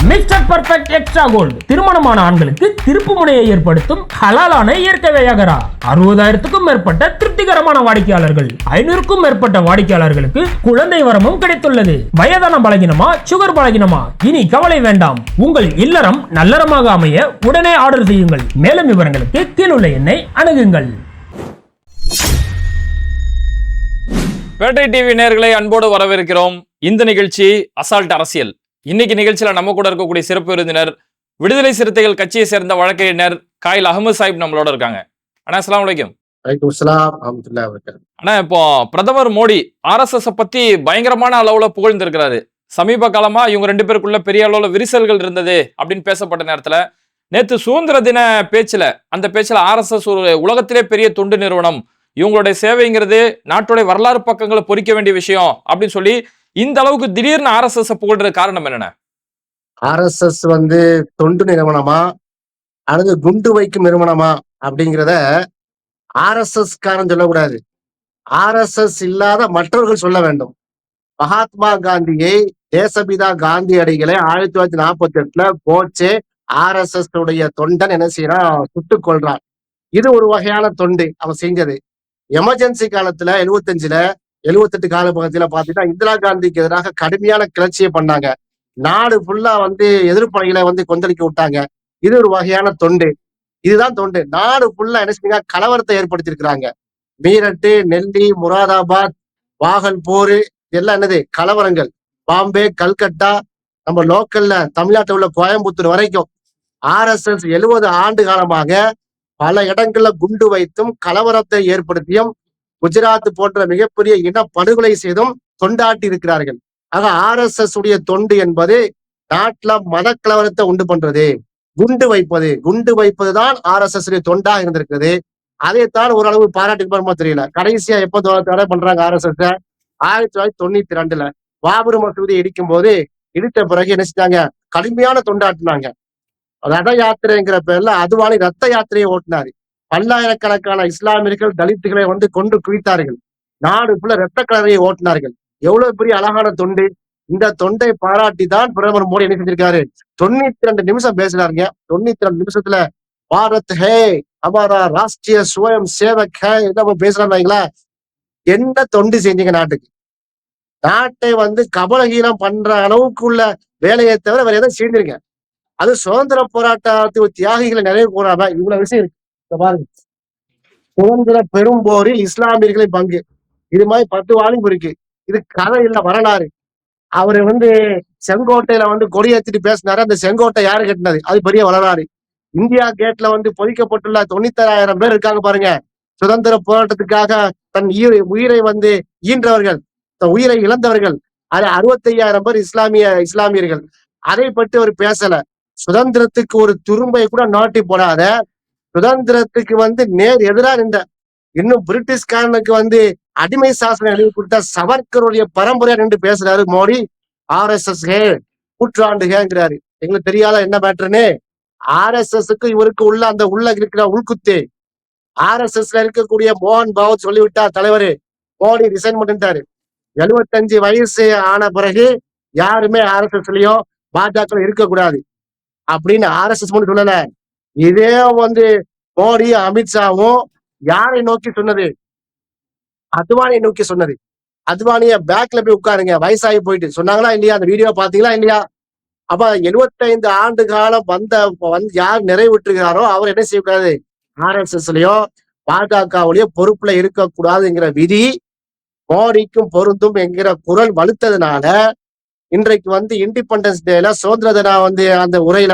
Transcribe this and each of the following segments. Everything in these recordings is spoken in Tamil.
மிஸ்டர் பர்ஃபெக்ட் எக்ஸ்ட்ரா கோல்டு திருமணமான ஆண்களுக்கு திருப்பு முனையை ஏற்படுத்தும் ஹலாலான இயற்கை வியாகரா. 60,000க்கும் மேற்பட்ட திருப்திகரமான வாடிக்கையாளர்கள், 500க்கும் மேற்பட்ட வாடிக்கையாளர்களுக்கு குழந்தை வரமும் கிடைத்துள்ளது. வயதான பலகினமா, சுகர் பலகினமா, இனி கவலை வேண்டாம். உங்கள் இல்லறம் நல்லறமாக அமைய உடனே ஆர்டர் செய்யுங்கள். மேலும் விவரங்களுக்கு கீழுள்ள எண்ணை அணுகுங்கள். பேட்டை டிவி நேயர்களை அன்போடு வரவேற்கிறோம். இந்த நிகழ்ச்சி அசால்ட் அரசியல். இன்னைக்கு நிகழ்ச்சியில நம்ம கூட இருக்கக்கூடிய சிறப்பு விருந்தினர் விடுதலை சிறுத்தைகள் கட்சியை சேர்ந்த வழக்கறிஞர் காயில் அகமது சாஹிப் நம்மளோட இருக்காங்க. அண்ணா அஸ்ஸலாமு அலைக்கும். ஆனா இப்போ பிரதமர் மோடி RSS பத்தி பயங்கரமான அளவுல புகழ்ந்திருக்கிறாரு. சமீப காலமா இவங்க 2 பேருக்குள்ள பெரிய அளவுல விரிசல்கள் இருந்தது அப்படின்னு பேசப்பட்ட நேரத்துல நேத்து சுதந்திர தின பேச்சுல RSS ஒரு உலகத்திலே பெரிய தொண்டு நிறுவனம், இவங்களுடைய சேவைங்கிறது நாட்டுடைய வரலாறு பக்கங்களை பொறிக்க வேண்டிய விஷயம் அப்படின்னு சொல்லி இந்த அளவுக்கு திடீர்னு RSS புகழ்றது காரணம் என்னென்ன? RSS தொண்டு நிறுவனமா அல்லது குண்டு வைக்கும் நிறுவனமா அப்படிங்கிறத RSS காரன் சொல்லக்கூடாது. RSS இல்லாத மற்றவர்கள் சொல்ல வேண்டும். மகாத்மா காந்தியை, தேசபிதா காந்தியடிகளை 1948 கோச்சே RSS உடைய தொண்டன் என்ன செய்யறான், சுட்டுக் கொள்றான். இது ஒரு வகையான தொண்டு அவன் செஞ்சது. எமர்ஜென்சி காலத்துல 78 கால பகுதியில பாத்தீங்கன்னா இந்திரா காந்திக்கு எதிராக கடுமையான கிளர்ச்சியை பண்ணாங்க. நாடு ஃபுல்லா எதிர்ப்படைகளை கொந்தளிக்க விட்டாங்க. இது ஒரு வகையான தொண்டு. இதுதான் தொண்டு. நாடு ஃபுல்லா என்ன செஞ்சீங்க, கலவரத்தை ஏற்படுத்தி இருக்கிறாங்க. மீரட்டு, நெல்லி, முராதாபாத், பாகல்பூர் இதெல்லாம் என்னது கலவரங்கள். பாம்பே, கல்கட்டா, நம்ம லோக்கல்ல தமிழ்நாட்டில் உள்ள கோயம்புத்தூர் வரைக்கும் RSS 70 ஆண்டு காலமாக பல இடங்கள்ல குண்டு வைத்தும் கலவரத்தை ஏற்படுத்தியும் குஜராத் போன்ற மிகப்பெரிய இனப்படுகொலை செய்தும் தொண்டாட்டி இருக்கிறார்கள். ஆக RSS உடைய தொண்டு என்பது நாட்டுல மத கலவரத்தை உண்டு பண்றது, குண்டு வைப்பதுதான் RSS உடைய தொண்டா இருந்திருக்குது. அதைத்தான் ஓரளவு பாராட்டி தெரியல. கடைசியா எப்ப தடை பண்றாங்க RSS? 1992 பாபர் மசூதி இடிக்கும் போது இடித்த பிறகு என்ன செஞ்சாங்க, கடுமையான தொண்டாட்டினாங்க. ரத யாத்திரைங்கிற பேர்ல அதுவானி ரத்த யாத்திரையை ஓட்டினாரு. பல்லாயிரக்கணக்கான இஸ்லாமியர்கள், தலித்துகளை கொண்டு குவித்தார்கள். நாடு ஃபுல்லா ரத்த கலரையை ஓட்டினார்கள். எவ்வளவு பெரிய அழகான தொண்டு. இந்த தொண்டை பாராட்டி தான் பிரதமர் மோடி என்ன செஞ்சிருக்காரு, 92 நிமிஷம் பேசுறாருங்க. 92 நிமிஷத்துல பாரத் ஹே ஹமாரா ராஷ்டிரிய சுயம் சேவக் ஹே என்ன பேசுறாங்களா? என்ன தொண்டு செஞ்சீங்க நாட்டுக்கு? நாட்டை கபலகீனம் பண்ற அளவுக்கு உள்ள வேலையை தவிர வேற எதாவது செய்திருங்க. அது சுதந்திர போராட்டத்து தியாகிகளை நிறைவு கூறாம இவ்வளவு விஷயம் இருக்கு. பாருங்க, சுதந்திர பெரும் போரில் இஸ்லாமியர்களின் பங்கு, இது மாதிரி 10 வாலிபு இருக்கு. இது கதை இல்ல, வரலாறு. அவரு செங்கோட்டையில கொடியேற்றிட்டு பேசினாரு. அந்த செங்கோட்டை யாரு கட்டினது? அது பெரிய வரலாறு. இந்தியா கேட்ல பொதிக்கப்பட்டுள்ள 96,000 பேர் இருக்காங்க பாருங்க. சுதந்திர போராட்டத்துக்காக தன் உயிரை ஈன்றவர்கள், தன் உயிரை இழந்தவர்கள். அது 65,000 பேர் இஸ்லாமியர்கள். அதை பற்றி அவர் பேசல. சுதந்திரத்துக்கு ஒரு துரும்பை கூட நாட்டி போடாத, சுதந்திரத்துக்கு நேர் எதிரா நின்ற, இன்னும் பிரிட்டிஷ்காரனுக்கு அடிமை சாசனம் எழுதி கொடுத்த சவர்கருடைய பரம்பரையா நின்று பேசுறாரு மோடி. RSS நூற்றாண்டுகிறாரு. எங்களுக்கு தெரியாத என்ன மேட்டர்னு? RSSக்கு இவருக்கு உள்ள இருக்கிற உள்குத்து. RSSல இருக்கக்கூடிய மோகன் பாகவத் சொல்லிவிட்டார், தலைவர் மோடி ரிசைன் பண்ணிட்டாரு. 75 வயசு ஆன பிறகு யாருமே RSSலயும் பாஜக இருக்கக்கூடாது அப்படின்னு RSS சொல்லல. இதே மோடி, அமித்ஷாவும் யாரை நோக்கி சொன்னது? அத்வானியை நோக்கி சொன்னது. அத்வானிய பேக்ல போய் உட்காருங்க, வயசாகி போயிட்டு சொன்னாங்களா இல்லையா? அந்த வீடியோ பாத்தீங்களா இல்லையா? அப்ப 75 ஆண்டு காலம் யார் நிறைவேற்றுகிறாரோ அவர் என்ன செய்யக்கூடாது, RSSலயோ பாஜகவுலயோ பொறுப்புல இருக்கக்கூடாதுங்கிற விதி மோடிக்கும் பொருந்தும் என்கிற குரல் வலுத்ததுனால இன்றைக்கு இண்டிபெண்டன்ஸ் டேல சுதந்திர தின அந்த உரையில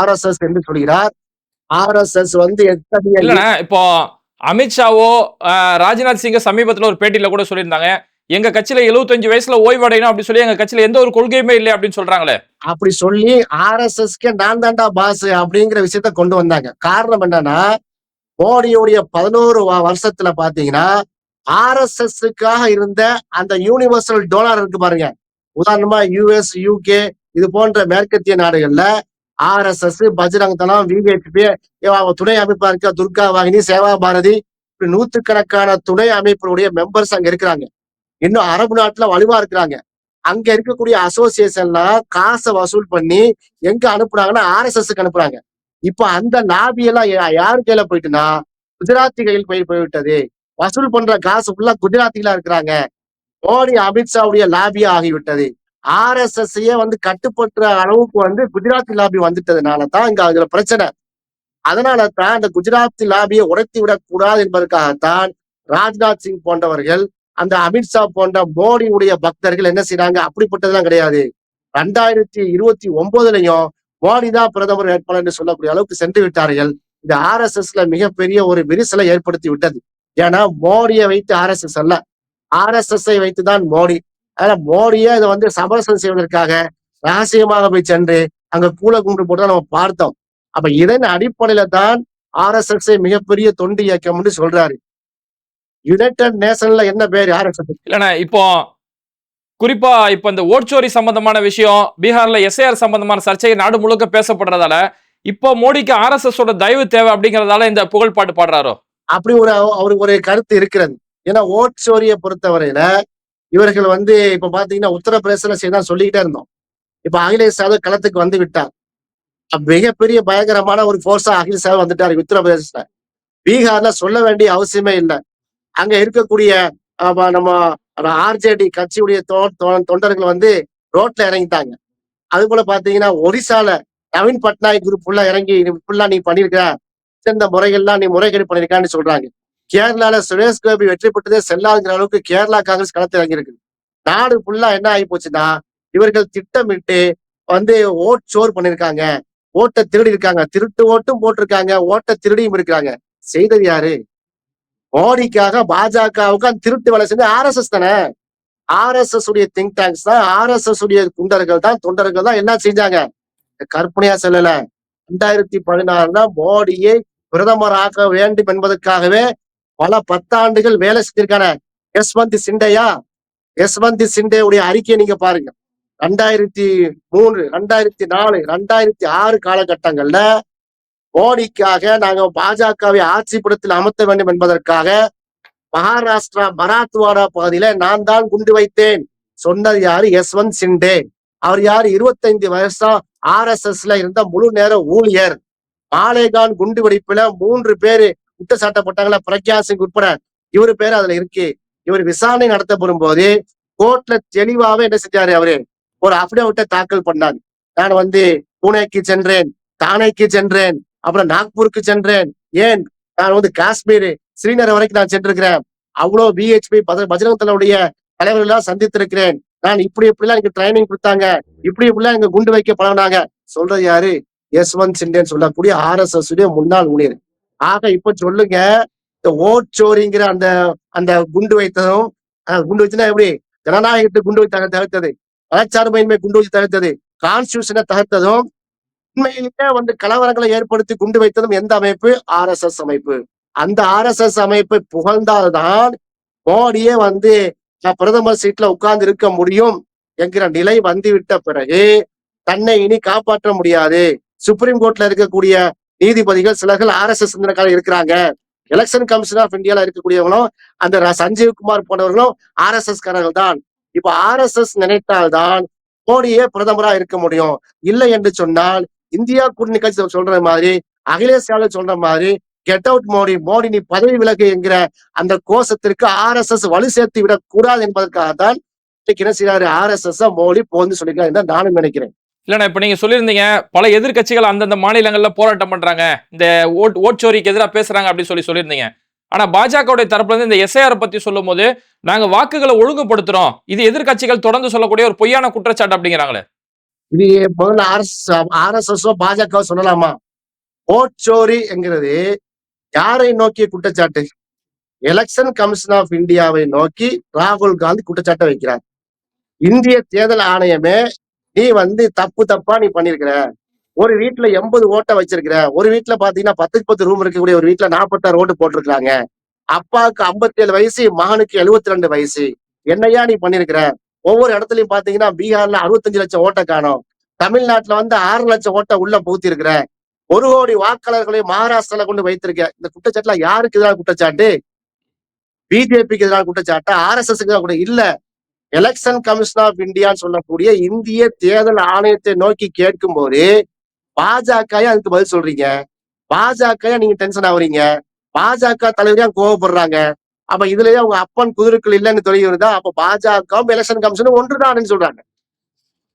RSS என்று சொல்கிறார். RSS இல்லைன்னா இப்போ அமித்ஷாவோ ராஜ்நாத் சிங்க சமீபத்துல ஒரு பேட்டியில கூட சொல்லியிருந்தாங்க, எங்க கட்சியில 75 வயசுல ஓய்வடையணும் அப்படின்னு சொல்லி எங்க கட்சியில எந்த ஒரு கொள்கையுமே இல்லை அப்படின்னு சொல்றாங்களே. அப்படி சொல்லி RSSக்கு நான் தாண்டா பாஸ் அப்படிங்கிற விஷயத்த கொண்டு வந்தாங்க. காரணம் என்னன்னா, மோடியுடைய 11 வருஷத்துல பாத்தீங்கன்னா RSSக்காக இருந்த அந்த யூனிவர்சல் டோனர் இருக்கு பாருங்க. உதாரணமா US, UK இது போன்ற மேற்கத்திய நாடுகள்ல RSS, பஜ்ரங் தளம், VHP துணை அமைப்பா இருக்க துர்கா வாகினி, சேவா பாரதி, இப்படி 100கணக்கான துணை அமைப்பினுடைய மெம்பர்ஸ் அங்க இருக்கிறாங்க. இன்னும் அரபு நாட்டுல வலுவா இருக்கிறாங்க. அங்க இருக்கக்கூடிய அசோசியேஷன்லாம் காசை வசூல் பண்ணி எங்க அனுப்புனாங்கன்னா ஆர்எஸ்எஸ்க்கு அனுப்புறாங்க. இப்ப அந்த லாபி எல்லாம் யாரு கையில போயிட்டுன்னா குஜராத்தி கையில் போய்விட்டது. வசூல் பண்ற காசு ஃபுல்லா குஜராத்தில இருக்கிறாங்க. மோடி அமித்ஷாவுடைய லாபியா ஆகிவிட்டது. ஆர்எஸ்எஸ்ஸையே கட்டுப்படுத்துற அளவுக்கு குஜராத்தி லாபி வந்துட்டதுனால தான் இங்க அதுல பிரச்சனை. அதனால தான் இந்த குஜராத்தி லாபியை உடைத்து விடக் கூடாது என்பதற்காகத்தான் ராஜ்நாத் சிங் போன்றவர்கள், அந்த அமித்ஷா போன்ற மோடியுடைய பக்தர்கள் என்ன செய்யறாங்க? அப்படிப்பட்டதெல்லாம் கிடையாது. 2029லயும் மோடி தான் பிரதமர் வேட்பாளர் என்று சொல்லக்கூடிய அளவுக்கு சென்று விட்டார்கள். இந்த ஆர்எஸ்எஸ்ல மிகப்பெரிய ஒரு விரிசலை ஏற்படுத்தி விட்டது. ஏன்னா மோடியை வைத்து ஆர்எஸ்எஸ் அல்ல, ஆர்எஸ்எஸ்ஐ வைத்துதான் மோடி. அதனால மோடியே இதை சமரசம் செய்வதற்காக ரகசியமாக போய் சென்று அங்க கூல கும்பிட்டு போட்டு நம்ம பார்த்தோம். அப்ப இதன் அடிப்படையில தான் ஆர்எஸ்எஸ் மிகப்பெரிய தொண்டு இயக்கம் சொல்றாரு. யுனைடெட் நேஷன்ல என்ன பேரு ஆர்எஸ்எஸ்? இல்லண்ணா இப்போ குறிப்பா இப்ப இந்த ஓட்சோரி சம்பந்தமான விஷயம், பீகார்ல எஸ்ஐஆர் சம்பந்தமான சர்ச்சை நாடு முழுக்க பேசப்படுறதால இப்போ மோடிக்கு ஆர்எஸ்எஸ் ஓட தயவு தேவை அப்படிங்கறதால இந்த புகழ் பாட்டு பாடுறாரோ? அப்படி அவருக்கு ஒரு கருத்து இருக்கிறது. ஏன்னா ஓட்சோரியை பொறுத்தவரையில இவர்கள் இப்ப பாத்தீங்கன்னா உத்தரப்பிரதேசல செய்தான் சொல்லிக்கிட்டே இருந்தோம். இப்ப அகிலேஷ் யாதவ் களத்துக்கு வந்து விட்டார். மிகப்பெரிய பயங்கரமான ஒரு போர்ஸா அகிலேஷ் யாதவ் வந்துட்டாரு உத்தரப்பிரதேசல. பீகார்ல சொல்ல வேண்டிய அவசியமே இல்லை. அங்க இருக்கக்கூடிய நம்ம ஆர்ஜேடி கட்சியுடைய தொண்டர்கள் ரோட்ல இறங்கிட்டாங்க. அது போல பாத்தீங்கன்னா ஒரிசால நவீன் பட்நாயக் குரூப் ஃபுல்லா இறங்கி ஃபுல்லா நீ பண்ணிருக்க, இந்த முறைகள்லாம் நீ முறைகேடு பண்ணிருக்கான்னு சொல்றாங்க. கேரளால சுரேஷ் கோபி வெற்றி பெற்றதே செல்லாதுங்கிற அளவுக்கு கேரளா காங்கிரஸ் களத்தில் இறங்கி இருக்கு. நாடு ஃபுல்லா என்ன ஆகி போச்சுன்னா இவர்கள் திட்டமிட்டு ஓட் சோர் பண்ணிருக்காங்க, ஓட்டை திருடி இருக்காங்க, திருட்டு ஓட்டும் போட்டிருக்காங்க, ஓட்டை திருடியும் இருக்காங்க. செய்தது யாரு? மோடிக்காக பாஜகவுக்கு அந்த திருட்டு வேலை செஞ்சு ஆர்எஸ்எஸ் தானே. ஆர்எஸ்எஸ் உடைய திங்க் டேங்க்ஸ் தான், ஆர்எஸ்எஸ் உடைய குண்டர்கள் தான், தொண்டர்கள் தான் எல்லாம் செஞ்சாங்க. கற்பனையா சொல்லல. 2016 மோடியை பிரதமர் ஆக்க வேண்டும் என்பதற்காகவே பல 10 ஆண்டுகள் வேலை செஞ்சிருக்கான யஸ்வந்த் சிண்டையா. யஸ்வந்த் சிண்டே உடைய அறிக்கையை நீங்க பாருங்க. 2003, 2004, 2006 காலகட்டங்கள்ல மோடிக்காக நாங்க பாஜகவை ஆட்சி படத்தில் அமர்த்த வேண்டும் என்பதற்காக மகாராஷ்டிரா மராத்வாடா பகுதியில நான் தான் குண்டு வைத்தேன் சொன்னது யாரு? யஸ்வந்த் சிண்டே. அவர் யாரு? 25 வருஷம் ஆர்எஸ்எஸ்ல இருந்த முழு நேர ஊழியர். மாலேகான் குண்டு வெடிப்புல 3 பேரு குற்றச்சாட்டப்பட்டாங்களா, பிரக்யா சிங் உட்பட. இவரு பேரு அதுல இருக்கு. இவர் விசாரணை நடத்தப்படும் போது கோர்ட்ல தெளிவாவே என்ன செஞ்சாரு? அவரு ஒரு அபிடவிட்டை தாக்கல் பண்ணாரு. நான் புனேக்கு சென்றேன், தானேக்கு சென்றேன், அப்புறம் நாக்பூருக்கு சென்றேன், ஏன் நான் காஷ்மீர் ஸ்ரீநகர் வரைக்கும் நான் சென்றிருக்கிறேன், அவ்வளவு பிஹெச்பி பஜ்ரங் தளவுடைய தலைவர்கள் எல்லாம் சந்தித்திருக்கிறேன், நான் இப்படிலாம் எனக்கு ட்ரைனிங் கொடுத்தாங்க, இப்படிலாம் எங்க குண்டு வைக்க பழகினாங்க. சொல்றது யாரு? யஸ்வந்த் சிண்டேன்னு சொல்லக்கூடிய ஆர்எஸ்எஸ் முன்னாள் ஊழியர். ஆக இப்ப சொல்லுங்க, இந்த ஓட்சோரிங்கிற அந்த அந்த குண்டு வைத்ததும், குண்டு வச்சுன்னா எப்படி? ஜனநாயகத்தை குண்டு வச்சு தகர்த்தது, மதச்சார்பின்மை குண்டு வச்சு தகர்த்தது, கான்ஸ்டியூஷனை தகர்த்ததும், உண்மையிலே கலவரங்களை ஏற்படுத்தி குண்டு வைத்ததும் எந்த அமைப்பு? ஆர்எஸ்எஸ் அமைப்பு. அந்த ஆர்எஸ்எஸ் அமைப்பை புகழ்ந்தால்தான் மோடியே பிரதமர் சீட்ல உட்கார்ந்து இருக்க முடியும் என்கிற நிலை வந்துவிட்ட பிறகு தன்னை இனி காப்பாற்ற முடியாது. சுப்ரீம் கோர்ட்ல இருக்கக்கூடிய நீதிபதிகள் சிலர்கள் ஆர்எஸ்எஸ் இருக்கிறாங்க. எலெக்ஷன் கமிஷன் ஆஃப் இந்தியால இருக்கக்கூடியவங்களும் அந்த சஞ்சீவ் குமார் போன்றவர்களும் ஆர்எஸ்எஸ் காரர்கள் தான். இப்ப ஆர்எஸ்எஸ் நினைத்தால்தான் மோடியே பிரதமரா இருக்க முடியும். இல்லை என்று சொன்னால் இந்தியா கூட்டணி கட்சி சொல்ற மாதிரி, அகிலேஷ் யாதவ் சொல்ற மாதிரி கெட் அவுட் மோடி, மோடி நீ பதவி விலகு என்கிற அந்த கோஷத்திற்கு ஆர்எஸ்எஸ் வலு சேர்த்து விடக் கூடாது என்பதற்காகத்தான் என்ன செய்யறாரு? ஆர்எஸ்எஸ் மோடி போந்து சொல்லிக்கலாம் என்று நானும் நினைக்கிறேன். இல்லண்ணா, இப்ப நீங்க சொல்லியிருந்தீங்க பல எதிர்கட்சிகள் அந்தந்த மாநிலங்கள்ல போராட்டம் பண்றாங்க, இந்த ஓட்சோரிக்கு எதிராக பேசுறாங்க அப்படின்னு சொல்லியிருந்தீங்க. ஆனா பாஜகவுடைய தரப்புல இருந்து இந்த எஸ்ஐஆர் பத்தி சொல்லும் போது நாங்க வாக்குகளை ஒழுங்குபடுத்துறோம், இது எதிர்கட்சிகள் தொடர்ந்து சொல்லக்கூடிய ஒரு பொய்யான குற்றச்சாட்டு அப்படிங்கிறாங்களே. இது முதல்ல ஆர்எஸ்எஸ் பாஜக சொல்லலாமா? ஓட்சோரி என்கிறது யாரை நோக்கிய குற்றச்சாட்டு? எலெக்ஷன் கமிஷன் ஆஃப் இந்தியாவை நோக்கி ராகுல் காந்தி குற்றச்சாட்டை வைக்கிறார். இந்திய தேர்தல் ஆணையமே நீ தப்பா நீ பண்ணிருக்கிற, ஒரு வீட்டுல 80 ஓட்டை வச்சிருக்கிற, ஒரு வீட்டுல பாத்தீங்கன்னா 10க்கு 10 ரூம் இருக்கக்கூடிய ஒரு வீட்டுல 46 ஓட்டு போட்டிருக்காங்க, அப்பாவுக்கு 57 வயசு, மகனுக்கு 72 வயசு, என்னையா நீ பண்ணிருக்கிற? ஒவ்வொரு இடத்துலயும் பாத்தீங்கன்னா பீகார்ல 65 லட்சம் ஓட்டை காணும், தமிழ்நாட்டுல 6 லட்சம் ஓட்டை உள்ள பூத்தி இருக்கிற, 1 கோடி வாக்காளர்களை மகாராஷ்டிரால கொண்டு வைத்திருக்க. இந்த குற்றச்சாட்டுல யாருக்கு எதிரான குற்றச்சாட்டு? பிஜேபிக்கு எதிரான குற்றச்சாட்டா? ஆர்எஸ்எஸ்க்கு எதிரான இல்ல. எலெக்ஷன் கமிஷன் ஆஃப் இந்தியான்னு சொல்லக்கூடிய இந்திய தேர்தல் ஆணையத்தை நோக்கி கேட்கும் போது பாஜக அதுக்கு பதில் சொல்றீங்க, பாஜக நீங்க டென்ஷன் ஆகுறீங்க, பாஜக தலைவரையா கோவப்படுறாங்க. அப்ப இதுலயே அவங்க அப்பன் குதிரைக்குள் இல்லைன்னு தெரிய வருதா? அப்ப பாஜகவும் எலெக்ஷன் கமிஷனும் ஒன்றுதான் சொல்றாங்க.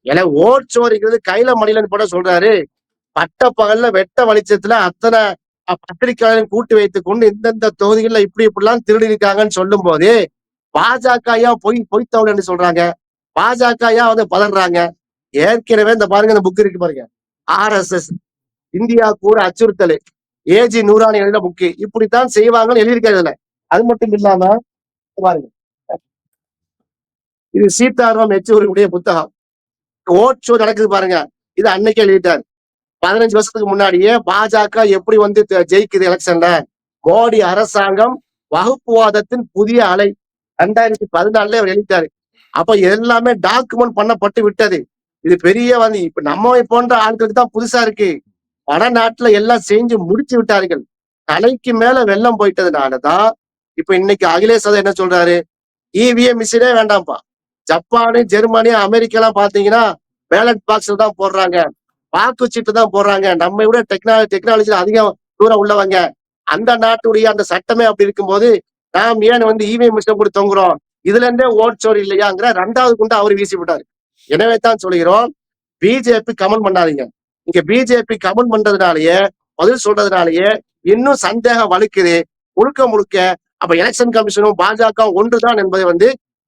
ஏன்னா ஓட் சோரிக்கிறது கையில மணிலன்னு போட சொல்றாரு. பட்ட பகல்ல வெட்ட வெளிச்சத்துல அத்தனை பத்திரிகையாளர்கள் கூட்டி வைத்துக் கொண்டு இந்தந்த தொகுதிகள்ல இப்படிலாம் திருடி இருக்காங்கன்னு சொல்லும் போது பாஜக பொய்த்தவன்னு சொல்றாங்க. பாஜக பதறாங்க. ஏற்கனவே இந்த பாருங்க, இந்த புக் இருக்கு பாருங்க, RSS இந்தியா கூட அச்சுறுத்தல், ஏஜி நூரானி எழுதின புக்கு. இப்படித்தான் செய்வாங்கன்னு எழுதியிருக்காரு. அது மட்டும் இல்லாம பாருங்க, இது சீதாராம் யெச்சூரியுடைய புத்தகம். ஓட் ஷோ நடக்குது பாருங்க, இது அன்னைக்கே எழுதிட்டாரு. 15 வருஷத்துக்கு முன்னாடியே பாஜக எப்படி ஜெயிக்குது எலெக்ஷன்ல, மோடி அரசாங்கம் வகுப்புவாதத்தின் புதிய அலை 2014 அவர் எழுதிட்டாரு. அப்ப எல்லாமே டாக்குமெண்ட் பண்ணப்பட்டு விட்டது. இது பெரிய இப்ப நம்ம போன்ற ஆட்களுக்கு தான் புதுசா இருக்கு. வடநாட்டுல எல்லாம் செஞ்சு முடிச்சு விட்டார்கள். தலைக்கு மேல வெள்ளம் போயிட்டதுனாலதான் இப்ப இன்னைக்கு அகிலேஷ் யாதவ் என்ன சொல்றாரு, EVM மிஷினே வேண்டாம்ப்பா. ஜப்பானு, ஜெர்மனி, அமெரிக்கா எல்லாம் பாத்தீங்கன்னா பேலட் பாக்ஸ்ல தான் போடுறாங்க, வாக்குச்சீட்டு தான் போடுறாங்க. நம்ம விட டெக்னாலஜில அதிகம் தூரம் உள்ளவங்க. அந்த நாட்டுடைய அந்த சட்டமே அப்படி இருக்கும்போது நாம் ஏன் EVM மிஷினை போட்டு தொங்குறோம்? இதுல இருந்தே ஓட் சோரி இல்லையாங்கிற 2வது குண்டு அவரு வீசி விட்டாரு. எனவே தான் சொல்கிறோம், பிஜேபி கமெண்ட் பண்ணாதீங்க. இங்க பிஜேபி கமெண்ட் பண்றதுனாலயே, பதில் சொல்றதுனாலயே இன்னும் சந்தேகம் வலுக்குது. முழுக்க அப்ப எலெக்ஷன் கமிஷனும் பாஜக ஒன்றுதான் என்பதை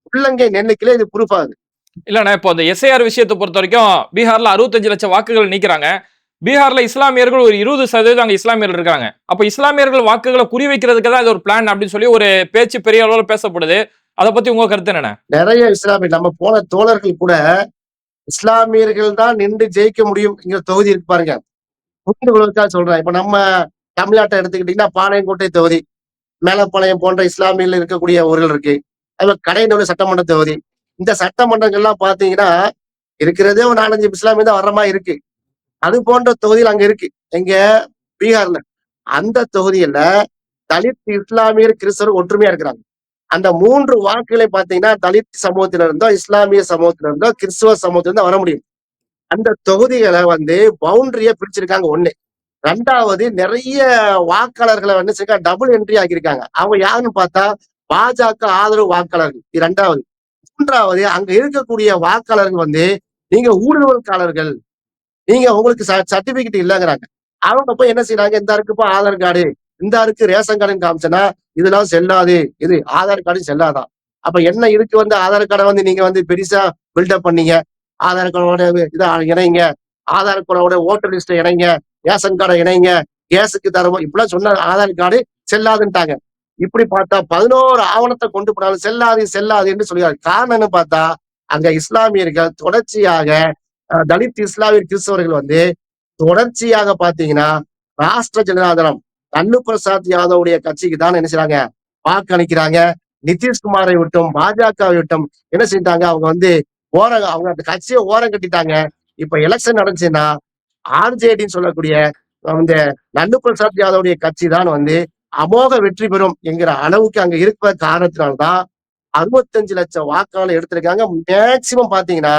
உள்ளங்கை நெல்லுக்கிலே இது ப்ரூஃப் ஆகுது. இல்லண்ணா, இப்போ அந்த SIR விஷயத்தை பொறுத்த வரைக்கும் பீகார்ல 65 லட்சம் வாக்குகள் நீக்கிறாங்க. பீகார்ல இஸ்லாமியர்கள் ஒரு 20% அங்க இஸ்லாமியர்கள் இருக்காங்க. அப்ப இஸ்லாமியர்கள் வாக்குகளை குறிவைக்கிறதுக்கு தான் இது ஒரு பிளான் அப்படின்னு சொல்லி ஒரு பேச்சு பெரிய அளவில் பேசப்படுது. அதை பத்தி உங்க கருத்து என்ன? நிறைய இஸ்லாமியர் நம்ம போன தோழர்கள் கூட இஸ்லாமியர்கள் தான் நின்று ஜெயிக்க முடியும் தொகுதி இருக்கு பாருங்க. புரிந்து சொல்றேன். இப்ப நம்ம தமிழ்நாட்டை எடுத்துக்கிட்டீங்கன்னா பாளையங்கோட்டை தொகுதி, மேலப்பாளையம் போன்ற இஸ்லாமியர்கள் இருக்கக்கூடிய ஊர்கள் இருக்கு. அது கடையனூர் சட்டமன்ற தொகுதி. இந்த சட்டமன்றங்கள்லாம் பாத்தீங்கன்னா இருக்கிறதே ஒரு 4-5 இஸ்லாமிய தான் வர்ற மாதிரி இருக்கு. அது போன்ற தொகுதியில் அங்க இருக்கு. எங்க பீகார்ல அந்த தொகுதியில தலித், இஸ்லாமியர், கிறிஸ்தவர் ஒற்றுமையா இருக்கிறாங்க. அந்த 3 வாக்குகளை பாத்தீங்கன்னா தலித் சமூகத்தில இருந்தோ, இஸ்லாமிய சமூகத்தில இருந்தோ, கிறிஸ்துவ சமூகத்தில இருந்தோ வர முடியும். அந்த தொகுதிகளை பவுண்டரிய பிரிச்சிருக்காங்க. 1. 2வது நிறைய வாக்காளர்களை டபுள் என்ட்ரி ஆக்கியிருக்காங்க. அவங்க யாருன்னு பார்த்தா பாஜக ஆதரவு வாக்காளர்கள். இது 2வது. 3வது அங்க இருக்கக்கூடிய வாக்காளர்கள் நீங்க ஊடுருவல்காரர்கள், நீங்க உங்களுக்கு சர்டிபிகேட் இல்லைங்கிறாங்க. அவங்க போய் என்ன செய்யறாங்க, இந்த இருக்குப்பா ஆதார் கார்டு, இந்த இருக்கு ரேஷன் கார்டுன்னு காமிச்சனா இதெல்லாம் செல்லாது, இது ஆதார் கார்டு செல்லாதான். அப்ப என்ன இதுக்கு ஆதார் கார்டை நீங்க பெருசா பில்டப் பண்ணீங்க, ஆதார் கார்டோட இதை இணைங்க, ஆதார் கார்டோட ஓட்டர் லிஸ்ட இணைங்க, ரேஷன் கார்டை இணைங்க, கேஸுக்கு தரவும் இப்படிலாம் சொன்ன ஆதார் கார்டு செல்லாதுன்ட்டாங்க. இப்படி பார்த்தா 11 ஆவணத்தை கொண்டு போனாலும் செல்லாது என்று சொல்லுவாங்க. காரணம்னு பார்த்தா அங்க இஸ்லாமியர்கள் தொடர்ச்சியாக தலித், இஸ்லாமியர், கிறிஸ்தவர்கள் தொடர்ச்சியாக பாத்தீங்கன்னா ராஷ்டிர ஜனதாதளம் லல்லு பிரசாத் யாதவுடைய கட்சிக்கு தான் என்ன செய்றாங்க, வாக்களிக்கிறாங்க. நிதிஷ்குமாரை விட்டும் பாஜகவை விட்டும் என்ன செஞ்சாங்க, அவங்க அவங்க அந்த கட்சியை ஓரம் கட்டிட்டாங்க. இப்ப எலெக்ஷன் நடந்துச்சுன்னா RJDன்னு சொல்லக்கூடிய இந்த லல்லு பிரசாத் யாதவுடைய கட்சி தான் அமோக வெற்றி பெறும் என்கிற அளவுக்கு அங்க இருக்கிற காரணத்தினால்தான் 65 லட்சம் வாக்காளர் எடுத்திருக்காங்க. மேக்சிமம் பாத்தீங்கன்னா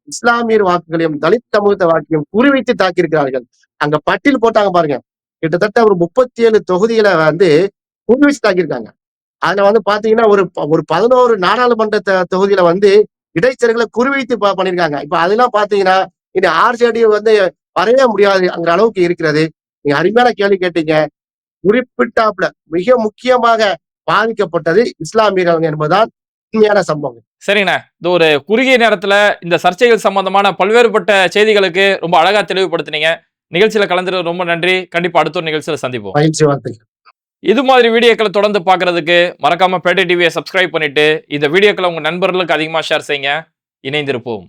இஸ்லாமியர் வாக்குகளையும் தலித் சமூகத்தை வாக்கையும் குறிவைத்து தாக்கியிருக்கிறார்கள். அங்க பட்டியல் போட்டாங்க பாருங்க, கிட்டத்தட்ட ஒரு 37 தொகுதிகளை குறிவைச்சு தாக்கியிருக்காங்க. அதுல பாத்தீங்கன்னா ஒரு 11 நாடாளுமன்ற தொகுதியில இடைத்தரகளை குறிவைத்து பண்ணிருக்காங்க. இப்ப அதெல்லாம் பாத்தீங்கன்னா இந்த RJD வரைய முடியாது அங்க அளவுக்கு இருக்கிறது. நீங்க அருமையான கேள்வி கேட்டீங்க. குறிப்பிட்டாப்ல மிக முக்கியமாக பாதிக்கப்பட்டது இஸ்லாமியர்கள் என்பதுதான் உண்மையான சம்பவம். சரிண்ணா, இது ஒரு குறுகிய நேரத்துல இந்த சர்ச்சைகள் சம்பந்தமான பல்வேறுபட்ட செய்திகளுக்கு ரொம்ப அழகா தெளிவுபடுத்தினீங்க. நிகழ்ச்சியில கலந்துட்டு ரொம்ப நன்றி. கண்டிப்பா அடுத்த ஒரு நிகழ்ச்சியில சந்திப்போம். மகிழ்ச்சி, வார்த்தை. இது மாதிரி வீடியோக்களை தொடர்ந்து பார்க்கறதுக்கு மறக்காம பேட்டை டிவியை சப்ஸ்கிரைப் பண்ணிட்டு இந்த வீடியோக்களை உங்க நண்பர்களுக்கு அதிகமா ஷேர் செய்யுங்க. இணைந்திருப்போம்.